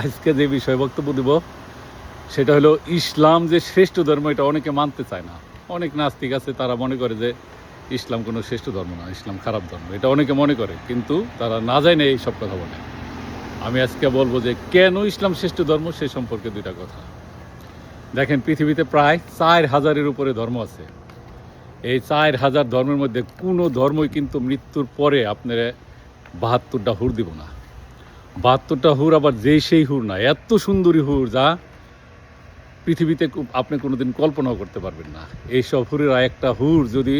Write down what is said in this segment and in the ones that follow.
আজকে যে বিষয়ে বক্তব্য দেব সেটা হলো ইসলাম যে শ্রেষ্ঠ ধর্ম, এটা অনেকে মানতে চায় না। অনেক নাস্তিক আছে, তারা মনে করে যে ইসলাম কোনো শ্রেষ্ঠ ধর্ম না, ইসলাম খারাপ ধর্ম, এটা অনেকে মনে করে, কিন্তু তারা না যায় না এই সব কথা বলে। আমি আজকে বলবো যে কেন ইসলাম শ্রেষ্ঠ ধর্ম, সে সম্পর্কে দুইটা কথা। দেখেন, পৃথিবীতে প্রায় 4000-এর উপরে ধর্ম আছে। এই 4000 ধর্মের মধ্যে কোনো ধর্মই কিন্তু মৃত্যুর পরে আপনার 72টা হুর দিব না। 72টা হুর আবার যেই সেই হুর না, এত সুন্দরী হুর যা পৃথিবীতে আপনি কোনোদিন কল্পনাও করতে পারবেন না। এইসব হুরের একটা হুর যদি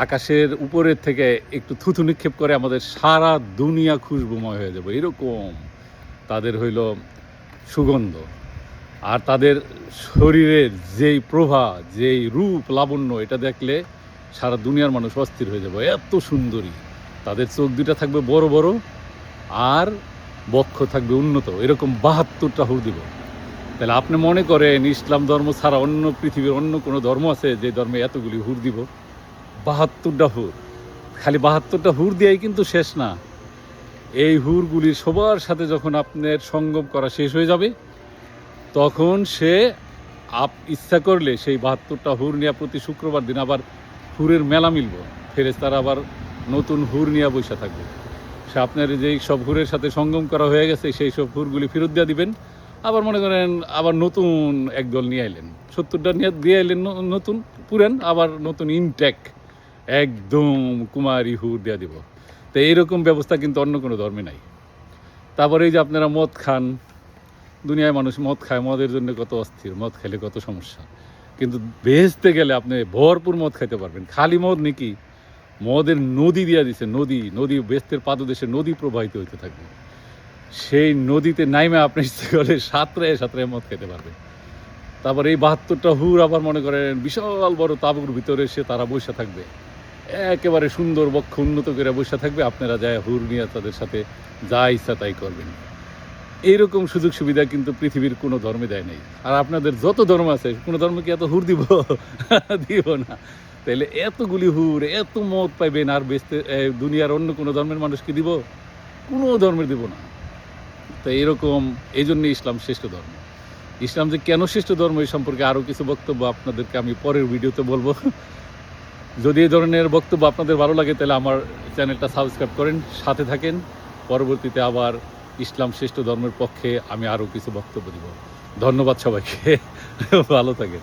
আকাশের উপরের থেকে একটু থুথু নিক্ষেপ করে, আমাদের সারা দুনিয়া খুশবুময় হয়ে যাবে, এরকম তাদের হইল সুগন্ধ। আর তাদের শরীরের যেই প্রভা, যেই রূপ লাবণ্য, এটা দেখলে সারা দুনিয়ার মানুষ অস্থির হয়ে যাবে, এত সুন্দরী। তাদের চোখ দুটা থাকবে বড় বড়, আর বক্ষ থাকবে উন্নত, এরকম 72টা হুর দিব। তাহলে আপনি মনে করেন ইসলাম ধর্ম ছাড়া অন্য পৃথিবীর অন্য কোনো ধর্ম আছে যে ধর্মে এতগুলি হুর দিব? 72টা হুর। খালি 72টা হুর দিয়েই কিন্তু শেষ না। এই হুরগুলি সবার সাথে যখন আপনার সঙ্গম করা শেষ হয়ে যাবে, তখন সে ইচ্ছা করলে সেই 72টা হুর নিয়ে প্রতি শুক্রবার দিন আবার হুরের মেলা মিলব, ফেরেশতারা আবার নতুন হুর নিয়ে বসে থাকবে। সে আপনার যেই সব হুরের সাথে সঙ্গম করা হয়ে গেছে, সেই সব হুরগুলি ফেরত দিয়ে দিবেন। আবার মনে করেন আবার নতুন একদল নিয়ে আইলেন, 70টা নিয়ে দিয়ে আইলেন নতুন, পুরান আবার নতুন ইনটেক একদম কুমারী হুর দিয়ে দিব। তো এইরকম ব্যবস্থা কিন্তু অন্য কোনো ধর্মে নাই। তারপরে এই যে আপনারা মদ খান, দুনিয়ায় মানুষ মদ খায়, মদের জন্য কত অস্থির, মদ খেলে কত সমস্যা, কিন্তু বেহেশতে গেলে আপনি ভরপুর মদ খাইতে পারবেন। খালি মদ নাকি, মদের নদী দিয়া দিছে, নদী নদী বেহেশতের পাদদেশে নদী প্রবাহিত হইতে থাকবে। সেই নদীতে নাইমে আপনি ইচ্ছে করলে সাঁতরায় সাঁতরায় মদ খেতে পারবেন। তারপর এই 72টা হুর আবার মনে করেন বিশাল বড় তাঁবুর ভিতরে এসে তারা বসে থাকবে, একেবারে সুন্দর বক্ষ উন্নত করে বসে থাকবে। আপনারা যায় হুর নিয়ে তাদের সাথে যা ইচ্ছা তাই করবেন। এইরকম সুযোগ সুবিধা কিন্তু পৃথিবীর কোনো ধর্মে দেয় নাই। আর আপনাদের যত ধর্ম আছে, কোনো ধর্ম কি এত হুর দিব? দিব না। তাইলে এতগুলি হুর, এত মদ পাইবেন, আর বেচতে দুনিয়ার অন্য কোনো ধর্মের মানুষকে দিব? কোনো ধর্মের দিব না। তো এরকম, এই জন্যে ইসলাম শ্রেষ্ঠ ধর্ম। ইসলাম যে কেন শ্রেষ্ঠ ধর্ম, এই সম্পর্কে আরও কিছু বক্তব্য আপনাদেরকে আমি পরের ভিডিওতে বলবো। যদি এই ধরনের বক্তব্য আপনাদের ভালো লাগে, তাহলে আমার চ্যানেলটা সাবস্ক্রাইব করেন, সাথে থাকেন। পরবর্তীতে আবার ইসলাম শ্রেষ্ঠ ধর্মের পক্ষে আমি আরও কিছু বক্তব্য দিব। ধন্যবাদ সবাইকে। ভালো থাকেন।